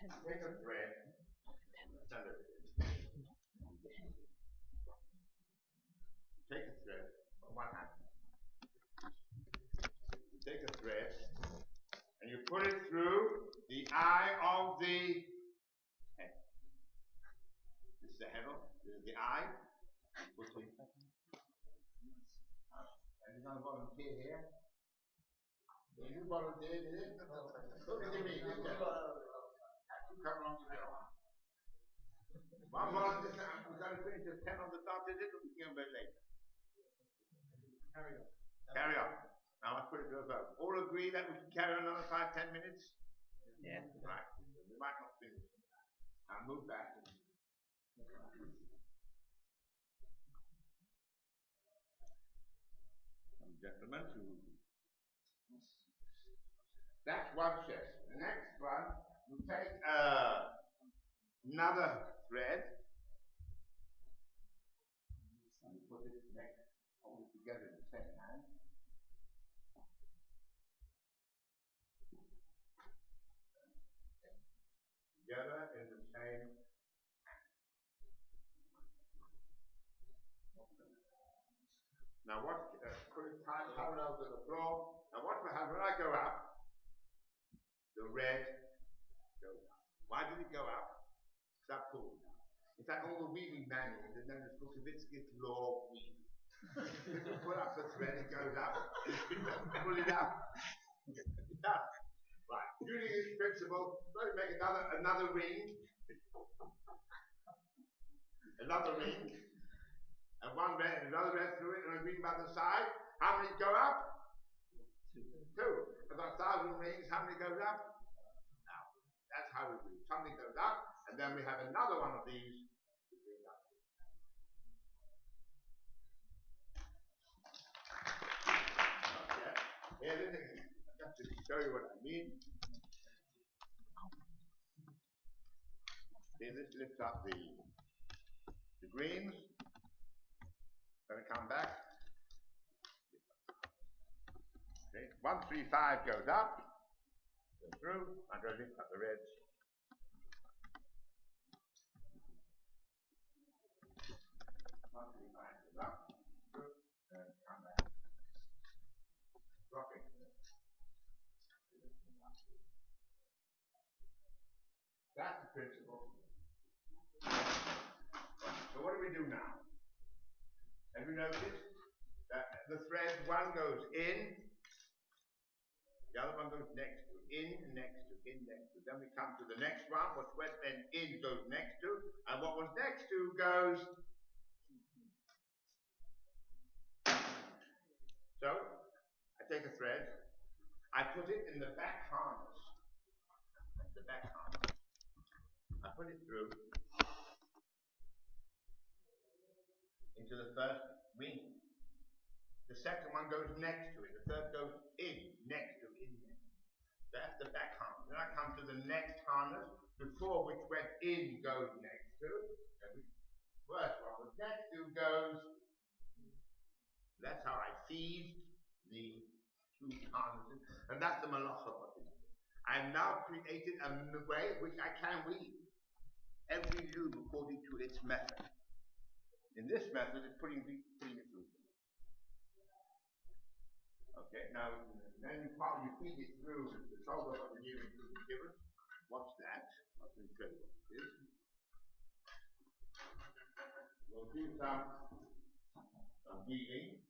Take a thread. Take a thread on one hand. You take a thread and you put it through the eye of the head. This is the head, this is the eye. Put it. And you're going to volunteer here. Can you volunteer here? Look at me. You come along to the arm. One volunteer, we're going to finish at 10 on the dot, is it? We'll begin a bit later. Carry on. Now let's put it to a vote. All agree that we can carry on another 5-10 minutes? Yeah. Right. We might not finish. I'll move back. Some gentlemen who. That's one chest. The next one, we take another thread. And we put it next, hold it together in the same hand. Together in the same. Now what, put it parallel to the floor. Now what will happen when I go up, the red goes up. Why did it go up? Because I pulled it up. In fact, all the weaving manuals are known as Gukovitzki's law of weaving. If you pull up the thread, it goes up. If you don't pull it up, it does. Right. Using this principle, we're going to make another ring. Another ring. And one red and another red through it, and a green by the side. How many go up? 2. I've got 1,000 rings. How many goes up? Now, that's how we do it. Something goes up, and then we have another one of these. Okay. Here, just to show you what I mean. See, this lifts up the greens. Going to come back. Okay. 1, 3, 5 goes up. Go through. I'm going to lift up the reds. 1, 3, 5 goes up. Through. And come back. Dropping. That's the principle. So what do we do now? Have you noticed that the thread, one goes in, the other one goes next to, in, next to, in, next to. Then we come to the next one, what went then in goes next to, and what was next to goes. So, I take a thread, I put it in the back harness. The back harness. I put it through into the first ring. The second one goes next to it. The third goes in, next to, in, next. That's the back harness. Then I come to the next harness, before which went in goes next to. And the first one was next to goes. That's how I feed the 2 harnesses. And that's the Melachot. I have now created a way which I can weave every loom according to its method. In this method, it's putting it through. Okay, now then you feed it through the shoulder of the new given. What's that? What's incredible is we'll do some weaving.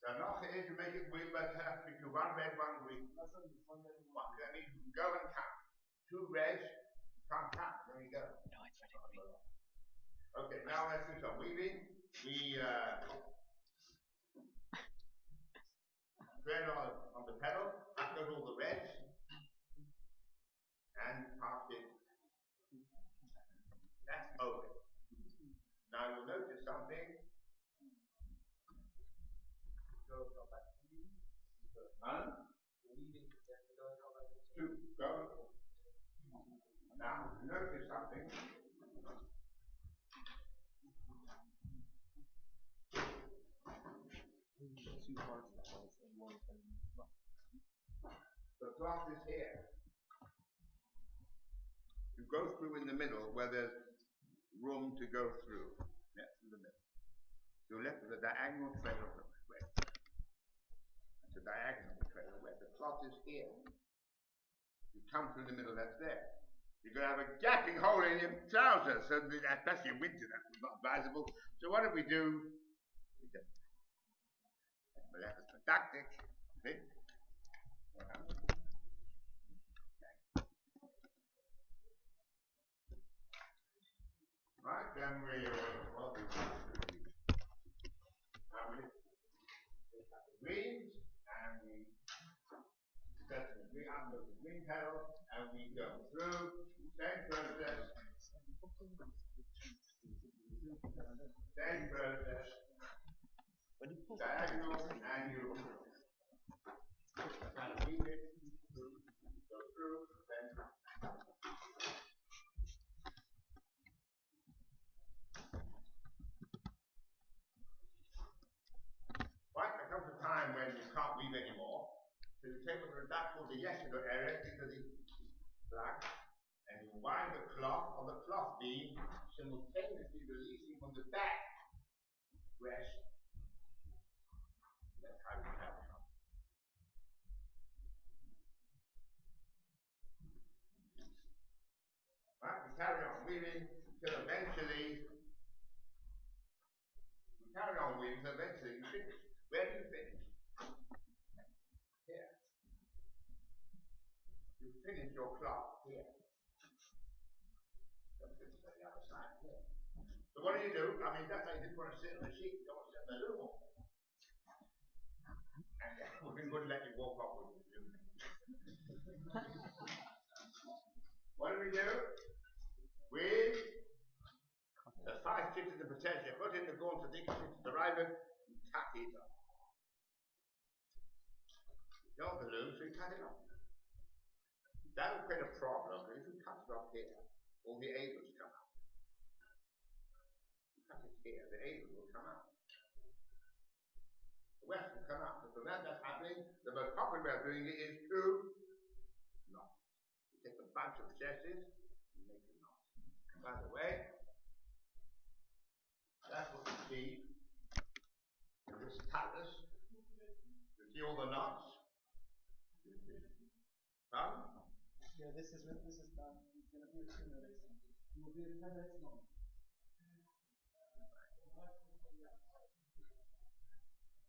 So not here to make it weave, but it has to be 2, 1 red, 1 green. That means you can go and count. 2 reds, you can't count. There you go. No, it's ready. Okay, now let's do some weaving. We thread on the pedal, that goes all the reds, and pass it. That's over. Now you'll notice something. To go. Now, notice something. two parts of the house and one kind of The cloth is here. You go through in the middle where there's room to go through. That's in the middle. You're left with a diagonal trail of web. It's a diagonal trail of web. The cloth is here. You come through the middle, that's there. You're going to have a gaping hole in your trousers, so especially in winter, that's not advisable. So what do we do? We just didactic. See? Right, then we well, we take the greens and we set the green under the green pedal and we go through same process. Same process. Diagonal and you kind of weave it through, go through, then right, there comes a time when you can't weave anymore. So you take what that called the yeshiva area because it's black, and you wind the cloth on the cloth beam, simultaneously releasing from the back rest. That's how you have it. Right, we carry on weaving until eventually you finish. Where do you finish? Here. You finish your cloth here. Don't finish on the other side here. So what do? I mean, that's how you didn't want to sit on the sheet. You don't want to sit on the loom. And we wouldn't let you walk off with the loom. What do? We the 5 stitches of potential, put in the go to the stitches to arrive at and cut it off. You don't have the loom, so you cut it off. That will create a problem, because if you cut it off here, all the angles come out. You cut it here, the angles will come out. The west will come out. So from that's happening, the most popular way of doing it is to knot. You take a bunch of chesses and make a knot. And by the way, that's what you see in this talus. You see all the knots? Huh? Yeah, this is done. It's going to be a 2 minutes. It will be a 10 minutes long.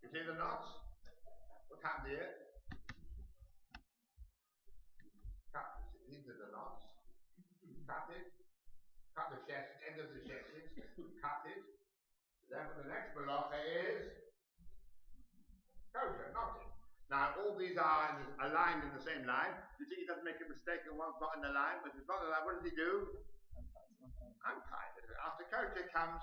You see the knots? What happened here? Cut. These are the knots. Cut it. Cut the chest, end of the chesses. Cut it. Then the next malacha is kosher, knotting. Now all these are aligned in the same line. You see he doesn't make a mistake and one's not in the line, but if it's not in the line, what does he do? Untie it. After kosher comes.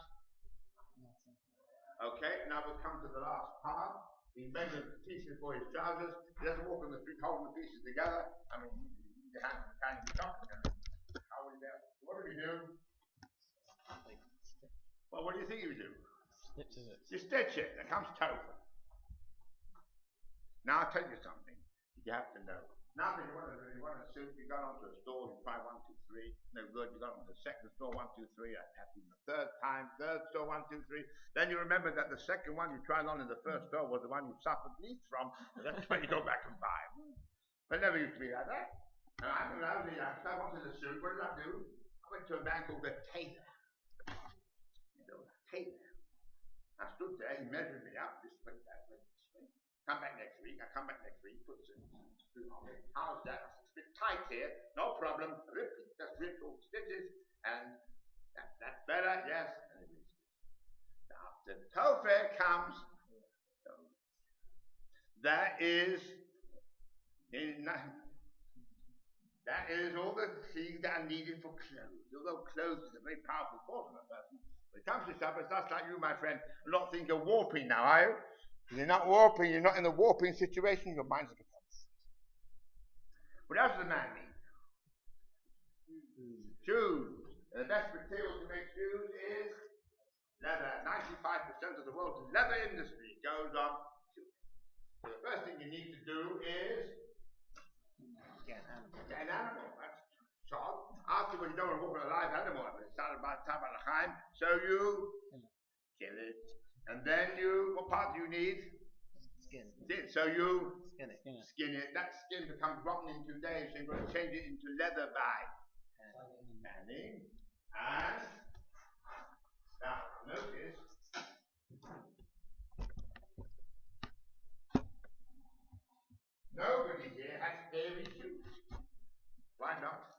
Okay, now we'll come to the last part. He measures pieces for his trousers. He doesn't walk on the street holding the pieces together. I mean, your hands are kind of tough. How will you do? What do we do? Well, what do you think you do? Stitches it. You stitch it. There comes tofu. Now I'll tell you something you have to know. Now if you want a suit, you go onto a store, you try 1, 2, 3, no good, you go onto the second store, 1, 2, 3, after the third store, 1, 2, 3. Then you remember that the second one you tried on in the first store was the one you suffered least from, so that's when you go back and buy. But it never used to be like that. And I wanted a suit, what did I do? I went to a man called the tailor. You know, tailor. I stood there, he measured me up, this way, that way, this way. Come back next week, I come back next week, put the suit on me. How's that? It's a bit tight here, no problem. Just rip all the stitches, and that's better, yes. And it is. After the tofer comes, that is all the things that are needed for clothes. Although clothes is a very powerful force on a person. When it comes to stuff, it's just like you, my friend. A lot of things are warping now, are you? If you're not warping, you're not in the warping situation, your mind's a bit tense. What else does a man need? Shoes. And the best material to make shoes is leather. 95% of the world's leather industry goes on shoes. So the first thing you need to do is get an animal. That's shot. Afterwards, you don't want to walk with a live animal. It's not about time at a time. So you kill it. And then what part do you need? Skin. So you Skin it. skin it. That skin becomes rotten in 2 days, so you've got to change it into leather by tanning. And now notice nobody here has dairy shoes. Why not?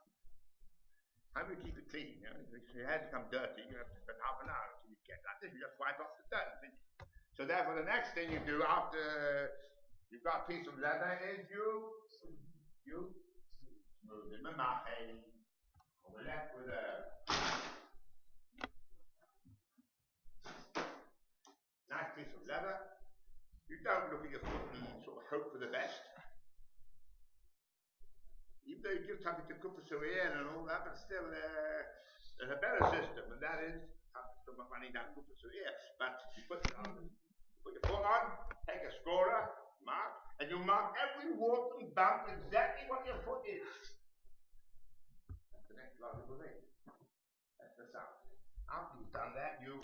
How do you keep it clean? You know, if your hair becomes dirty, you have to spend half an hour until you get like this. You just wipe off the dirt. So therefore, the next thing you do after you've got a piece of leather is you smooth it. We're left with a nice piece of leather. You don't look at your foot and sort of hope for the best. Even though you give something to cook for Syrian and all that, but still there's a better system, and that is so much money down cook for Syrian. But you put your foot on, take a scorer, mark, and you mark every warp and bump exactly what your foot is. That's the next logical thing. That's the sound. After you've done that, you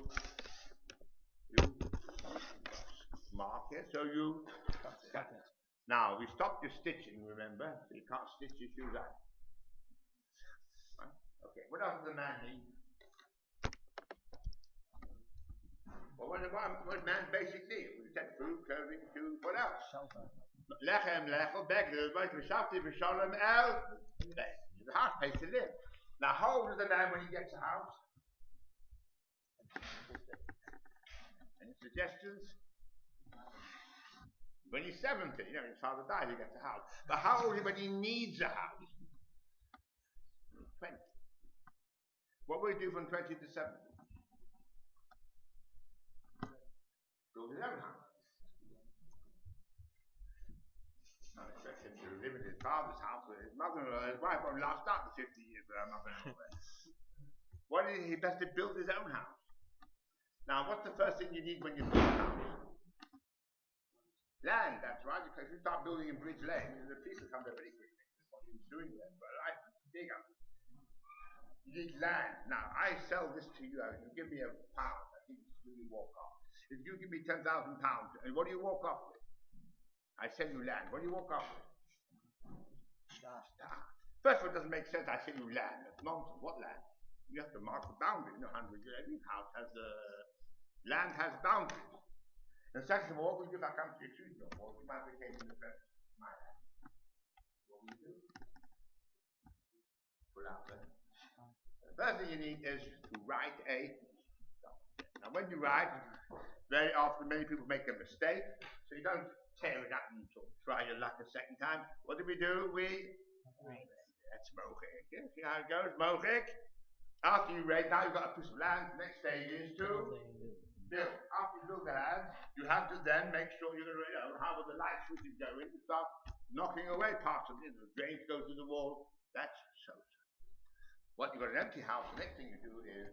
mark it, so you cut it. Now, we stopped your stitching, remember? So you can't stitch your shoes out. Right? Okay, what else does a man need? Well, what does man basic need? We said food, clothing, shoes, what else? Shelter. Lechem, lechel, beggar, v'shafti, v'shalom, el. The house pays to live. Now, how old is the man when he gets a house? Any suggestions? When he's 70, you know, his father died, he gets a house. But how old is he when he needs a house? 20. What will he do from 20 to 70? Build his own house. Not expect him to live in his father's house with his mother-in-law. His wife won't last out the 50 years with her mother-in-law. What is he best to build his own house? Now, what's the first thing you need when you build a house? Land, that's right, because if you start building in Bridge Lane, the pieces come there very quickly. That's what he was doing there. But I dig up. You need land. Now, I sell this to you. You give me £1. I think you walk off. If you give me £10,000, and what do you walk off with? I sell you land. What do you walk off with? First of all, it doesn't make sense. I sell you land. That's nonsense. What land? You have to mark the boundary. You know, every house has land has boundaries. And second of all, what will you do if I come to your studio? Or if I became in the first my land? What will you do? Pull out there. The first thing you need is to write a document. Now when you write, very often many people make a mistake, so you don't tear it up and sort of try your luck a second time. What do? That's mochik. See how it goes? Mochik. After you read, now you've got a piece of land. The next stage is to build. After you build the land, you have to then make sure you're going to, how will the light switches go in? You start knocking away parts of it. The drains go through the wall. That's so. What you've got an empty house, the next thing you do is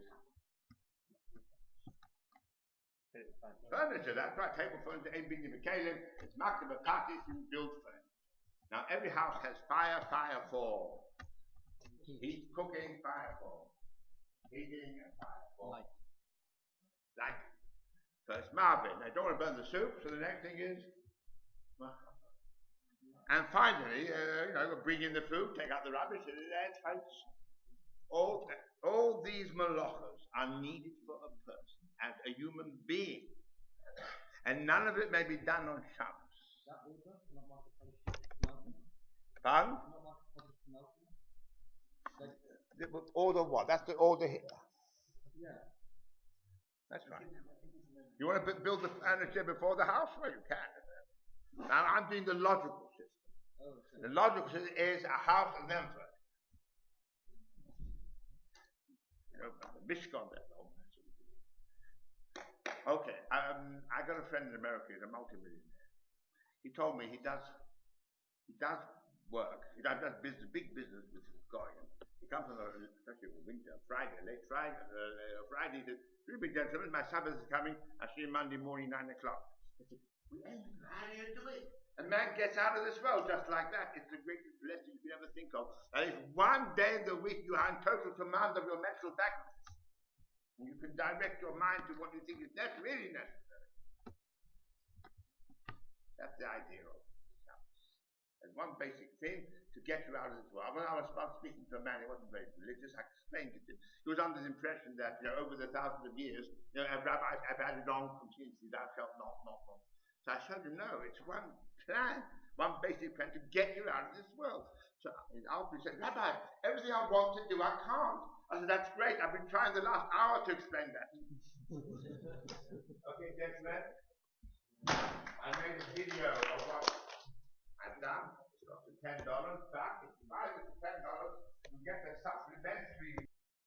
furniture. That's right. Table furniture, ain't big kalim. It's maximum parties you build furniture. Now every house has fire for heat, cooking, fire for heating, and fire for light. First Marvin. I don't want to burn the soup, so the next thing is and finally, bring in the food, take out the rubbish, and then all these malachos are needed for a person as a human being, and none of it may be done on Shabbos. Pardon? Order what? That's the order here. Yeah. That's right. You want to build the furniture before the house? Well, you can. Now I'm doing the logical system. Oh, sure. The logical system is a house and then furniture. The Mishkan there. Okay, I got a friend in America. He's a multimillionaire. He told me he does work. He does business, big business with going. He comes on especially in winter, late Friday. Friday, he said, "You big gentlemen, my Sabbath is coming. I see you Monday morning, 9 o'clock." I said, How do you do it? A man gets out of this world just like that. It's the greatest blessing you can ever think of. And if one day in the week you are in total command of your mental faculties, and you can direct your mind to what you think is really necessary. That's the idea of it. There's one basic thing to get you out of this world. When I was speaking to a man, he wasn't very religious, I explained it to him. He was under the impression that, over the thousands of years, rabbis have added on continuously, thou shalt not. So I showed him, no, it's one plan, one basic plan to get you out of this world. So after he said, Rabbi, everything I want to do, I can't. I said, that's great. I've been trying the last hour to explain that. Okay, gentlemen. I made a video of what I've done. It's got $10 back.